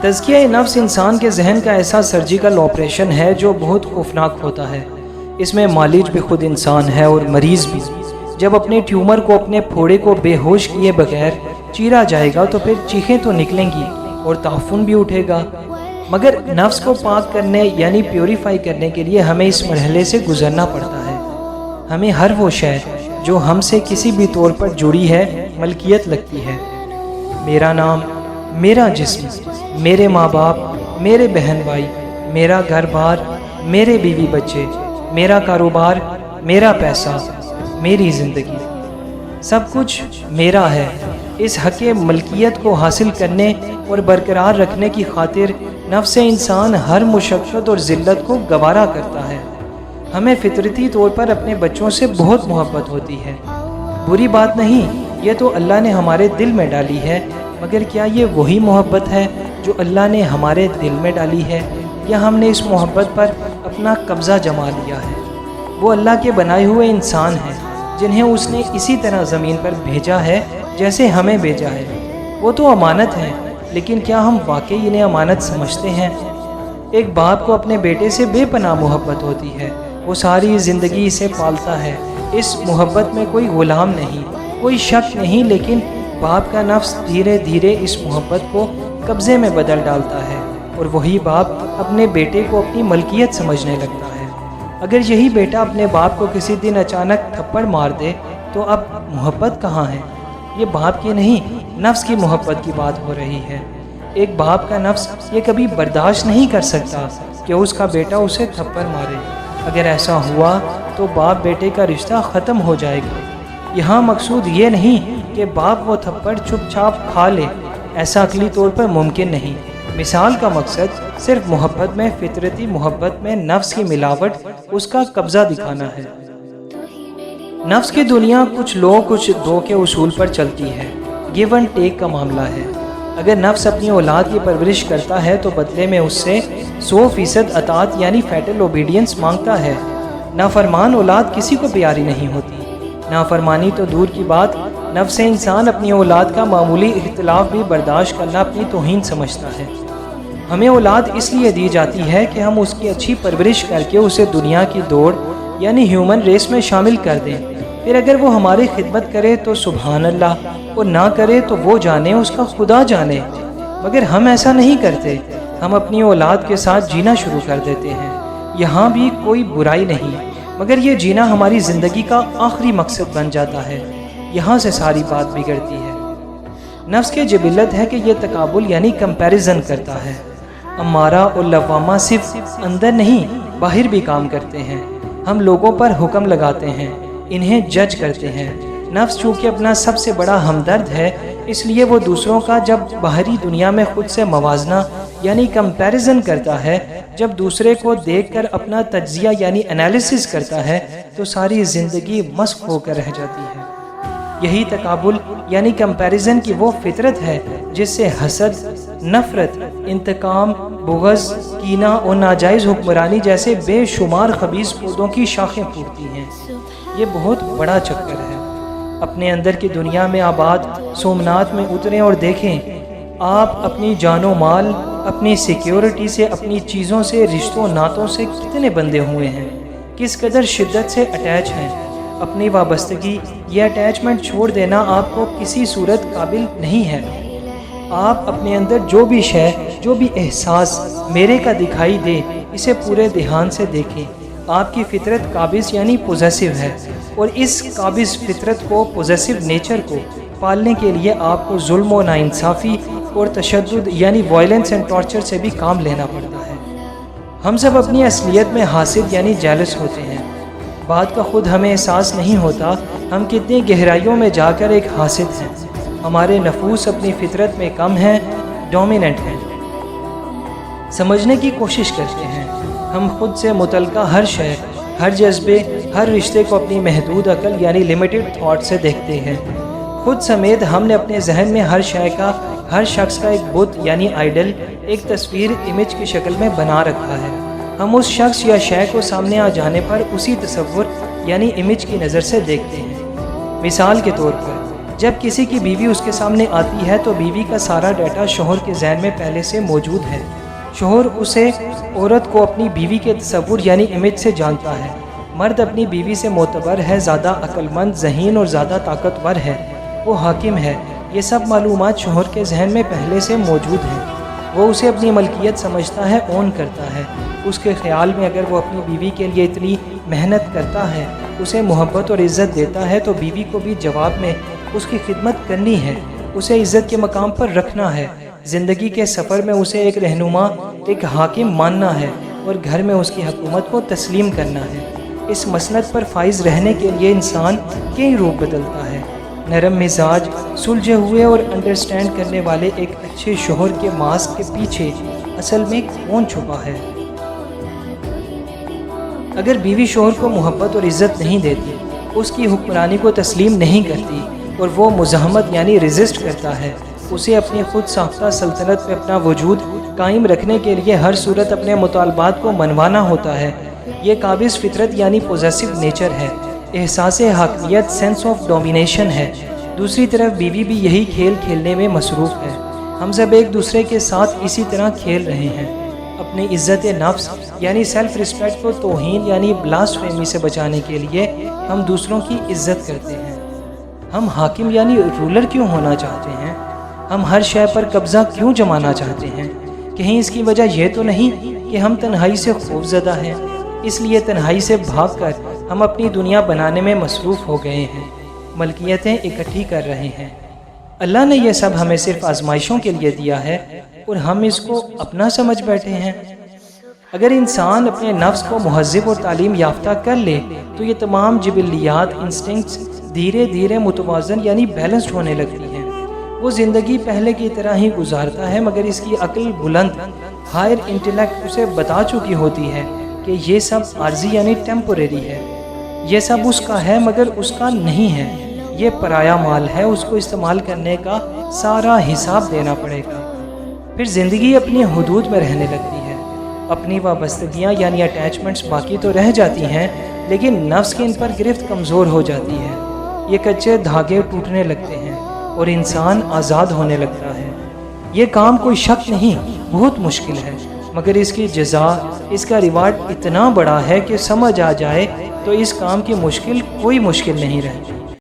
تزکیہ نفس انسان کے ذہن کا ایسا سرجیکل آپریشن ہے جو بہت خوفناک ہوتا ہے۔ اس میں معالج بھی خود انسان ہے اور مریض بھی۔ جب اپنے ٹیومر کو، اپنے پھوڑے کو بے ہوش کیے بغیر چیرا جائے گا تو پھر چیخیں تو نکلیں گی اور تعفن بھی اٹھے گا، مگر نفس کو پاک کرنے یعنی پیوریفائی کرنے کے لیے ہمیں اس مرحلے سے گزرنا پڑتا ہے۔ ہمیں ہر وہ شے جو ہم سے کسی بھی طور پر جڑی ہے ملکیت لگتی ہے۔ میرا نام، میرا جسم، میرے ماں باپ، میرے بہن بھائی، میرا گھر بار، میرے بیوی بچے، میرا کاروبار، میرا پیسہ، میری زندگی، سب کچھ میرا ہے۔ اس حق ملکیت کو حاصل کرنے اور برقرار رکھنے کی خاطر نفس انسان ہر مشقت اور ذلت کو گوارا کرتا ہے۔ ہمیں فطرتی طور پر اپنے بچوں سے بہت محبت ہوتی ہے۔ بری بات نہیں، یہ تو اللہ نے ہمارے دل میں ڈالی ہے، مگر کیا یہ وہی محبت ہے جو اللہ نے ہمارے دل میں ڈالی ہے، یا ہم نے اس محبت پر اپنا قبضہ جما لیا ہے؟ وہ اللہ کے بنائے ہوئے انسان ہیں جنہیں اس نے اسی طرح زمین پر بھیجا ہے جیسے ہمیں بھیجا ہے۔ وہ تو امانت ہیں، لیکن کیا ہم واقعی انہیں امانت سمجھتے ہیں؟ ایک باپ کو اپنے بیٹے سے بے پناہ محبت ہوتی ہے، وہ ساری زندگی اسے پالتا ہے۔ اس محبت میں کوئی غلام نہیں، کوئی شک نہیں، لیکن باپ کا نفس دھیرے دھیرے اس محبت کو قبضے میں بدل ڈالتا ہے، اور وہی باپ اپنے بیٹے کو اپنی ملکیت سمجھنے لگتا ہے۔ اگر یہی بیٹا اپنے باپ کو کسی دن اچانک تھپڑ مار دے تو اب محبت کہاں ہے؟ یہ باپ کی نہیں، نفس کی محبت کی بات ہو رہی ہے۔ ایک باپ کا نفس یہ کبھی برداشت نہیں کر سکتا کہ اس کا بیٹا اسے تھپڑ مارے۔ اگر ایسا ہوا تو باپ بیٹے کا رشتہ ختم ہو جائے گا۔ یہاں مقصود یہ نہیں کہ باپ وہ تھپڑ چپ چاپ کھا لے، ایسا عقلی طور پر ممکن نہیں۔ مثال کا مقصد صرف محبت میں، فطرتی محبت میں نفس کی ملاوٹ، اس کا قبضہ دکھانا ہے۔ نفس کی دنیا کچھ لو کچھ دو کے اصول پر چلتی ہے، گیو اینڈ ٹیک کا معاملہ ہے۔ اگر نفس اپنی اولاد کی پرورش کرتا ہے تو بدلے میں اس سے 100% اطاعت یعنی فیٹل اوبیڈینس مانگتا ہے۔ نافرمان اولاد کسی کو پیاری نہیں ہوتی۔ نافرمانی تو دور کی بات، نفس انسان اپنی اولاد کا معمولی اختلاف بھی برداشت کرنا اپنی توہین سمجھتا ہے۔ ہمیں اولاد اس لیے دی جاتی ہے کہ ہم اس کی اچھی پرورش کر کے اسے دنیا کی دوڑ یعنی ہیومن ریس میں شامل کر دیں۔ پھر اگر وہ ہماری خدمت کرے تو سبحان اللہ، اور نہ کرے تو وہ جانے، اس کا خدا جانے۔ مگر ہم ایسا نہیں کرتے، ہم اپنی اولاد کے ساتھ جینا شروع کر دیتے ہیں۔ یہاں بھی کوئی برائی نہیں، مگر یہ جینا ہماری زندگی کا آخری مقصد بن جاتا ہے۔ یہاں سے ساری بات بگڑتی ہے۔ نفس کے جبلت ہے کہ یہ تقابل یعنی کمپیریزن کرتا ہے۔ امارہ اور لوامہ صرف اندر نہیں باہر بھی کام کرتے ہیں۔ ہم لوگوں پر حکم لگاتے ہیں، انہیں جج کرتے ہیں۔ نفس چونکہ اپنا سب سے بڑا ہمدرد ہے، اس لیے وہ دوسروں کا جب باہری دنیا میں خود سے موازنہ یعنی کمپیریزن کرتا ہے، جب دوسرے کو دیکھ کر اپنا تجزیہ یعنی انالیسس کرتا ہے، تو ساری زندگی مسخ ہو کر رہ جاتی ہے۔ یہی تقابل یعنی کمپیریزن کی وہ فطرت ہے جس سے حسد، نفرت، انتقام، بغض، کینہ اور ناجائز حکمرانی جیسے بے شمار خبیث پودوں کی شاخیں پھوٹتی ہیں۔ یہ بہت بڑا چکر ہے۔ اپنے اندر کی دنیا میں آباد سومنات میں اتریں اور دیکھیں، آپ اپنی جان و مال، اپنی سیکیورٹی سے، اپنی چیزوں سے، رشتوں ناتوں سے کتنے بندھے ہوئے ہیں، کس قدر شدت سے اٹیچ ہیں۔ اپنی وابستگی، یہ اٹیچمنٹ چھوڑ دینا آپ کو کسی صورت قابل نہیں ہے۔ آپ اپنے اندر جو بھی شے، جو بھی احساس میرے کا دکھائی دے، اسے پورے دھیان سے دیکھیں۔ آپ کی فطرت قابض یعنی پوزیسو ہے، اور اس قابض فطرت کو، پوزیسو نیچر کو پالنے کے لیے آپ کو ظلم و ناانصافی اور تشدد یعنی وائلنس اینڈ ٹارچر سے بھی کام لینا پڑتا ہے۔ ہم سب اپنی اصلیت میں حاسد یعنی جیلس ہوتے ہیں۔ بات کا خود ہمیں احساس نہیں ہوتا ہم کتنی گہرائیوں میں جا کر ایک حاسد ہیں۔ ہمارے نفوس اپنی فطرت میں کم ہیں، ڈومیننٹ ہیں۔ سمجھنے کی کوشش کرتے ہیں۔ ہم خود سے متعلقہ ہر شے، ہر جذبے، ہر رشتے کو اپنی محدود عقل یعنی لیمیٹڈ تھاٹ سے دیکھتے ہیں۔ خود سمیت ہم نے اپنے ذہن میں ہر شے کا، ہر شخص کا ایک بت یعنی آئیڈل، ایک تصویر، امیج کی شکل میں بنا رکھا ہے۔ ہم اس شخص یا شے کو سامنے آ جانے پر اسی تصور یعنی امیج کی نظر سے دیکھتے ہیں۔ مثال کے طور پر جب کسی کی بیوی اس کے سامنے آتی ہے تو بیوی کا سارا ڈیٹا شوہر کے ذہن میں پہلے سے موجود ہے۔ شوہر اسے عورت کو اپنی بیوی کے تصور یعنی امیج سے جانتا ہے۔ مرد اپنی بیوی سے معتبر ہے، زیادہ عقل مند، ذہین اور زیادہ طاقتور ہے، وہ حاکم ہے۔ یہ سب معلومات شوہر کے ذہن میں پہلے سے موجود ہیں۔ وہ اسے اپنی ملکیت سمجھتا ہے، اون کرتا ہے۔ اس کے خیال میں اگر وہ اپنی بیوی کے لیے اتنی محنت کرتا ہے، اسے محبت اور عزت دیتا ہے تو بیوی کو بھی جواب میں اس کی خدمت کرنی ہے، اسے عزت کے مقام پر رکھنا ہے، زندگی کے سفر میں اسے ایک رہنما، ایک حاکم ماننا ہے اور گھر میں اس کی حکومت کو تسلیم کرنا ہے۔ اس مسند پر فائز رہنے کے لیے انسان کئی روپ بدلتا ہے۔ نرم مزاج، سلجھے ہوئے اور انڈرسٹینڈ کرنے والے ایک اچھے شوہر کے ماسک کے پیچھے اصل میں کون چھپا ہے؟ اگر بیوی شوہر کو محبت اور عزت نہیں دیتی، اس کی حکمرانی کو تسلیم نہیں کرتی اور وہ مزاحمت یعنی ریزسٹ کرتا ہے، اسے اپنی خود ساختہ سلطنت میں اپنا وجود قائم رکھنے کے لیے ہر صورت اپنے مطالبات کو منوانا ہوتا ہے، یہ قابض فطرت یعنی پوزیسو نیچر ہے، احساس حاکمیت، سینس آف ڈومینیشن ہے۔ دوسری طرف بیوی بھی یہی کھیل کھیلنے میں مصروف ہے۔ ہم سب ایک دوسرے کے ساتھ اسی طرح کھیل رہے ہیں۔ اپنی عزت نفس یعنی سیلف ریسپیکٹ کو توہین یعنی بلاسفیمی سے بچانے کے لیے ہم دوسروں کی عزت کرتے ہیں۔ ہم حاکم یعنی رولر کیوں ہونا چاہتے ہیں؟ ہم ہر شے پر قبضہ کیوں جمانا چاہتے ہیں؟ کہیں اس کی وجہ یہ تو نہیں کہ ہم تنہائی سے خوف زدہ ہیں؟ اس لیے تنہائی سے بھاگ کر ہم اپنی دنیا بنانے میں مصروف ہو گئے ہیں، ملکیتیں اکٹھی کر رہے ہیں۔ اللہ نے یہ سب ہمیں صرف آزمائشوں کے لیے دیا ہے اور ہم اس کو اپنا سمجھ بیٹھے ہیں۔ اگر انسان اپنے نفس کو مہذب اور تعلیم یافتہ کر لے تو یہ تمام جبلیات، انسٹنکٹس دھیرے دھیرے متوازن یعنی بیلنسڈ ہونے لگتی ہیں۔ وہ زندگی پہلے کی طرح ہی گزارتا ہے، مگر اس کی عقل بلند، ہائر انٹلیکٹ اسے بتا چکی ہوتی ہے کہ یہ سب عارضی یعنی ٹیمپوریری ہے، یہ سب اس کا ہے مگر اس کا نہیں ہے، یہ پرایا مال ہے، اس کو استعمال کرنے کا سارا حساب دینا پڑے گا۔ پھر زندگی اپنی حدود میں رہنے لگتی ہے، اپنی وابستگیاں یعنی اٹیچمنٹس باقی تو رہ جاتی ہیں لیکن نفس کی ان پر گرفت کمزور ہو جاتی ہے، یہ کچے دھاگے ٹوٹنے لگتے ہیں اور انسان آزاد ہونے لگتا ہے۔ یہ کام کوئی شک نہیں، بہت مشکل ہے، مگر اس کی جزا، اس کا ریوارڈ اتنا بڑا ہے کہ سمجھ آ جائے تو اس کام کی مشکل کوئی مشکل نہیں رہتی۔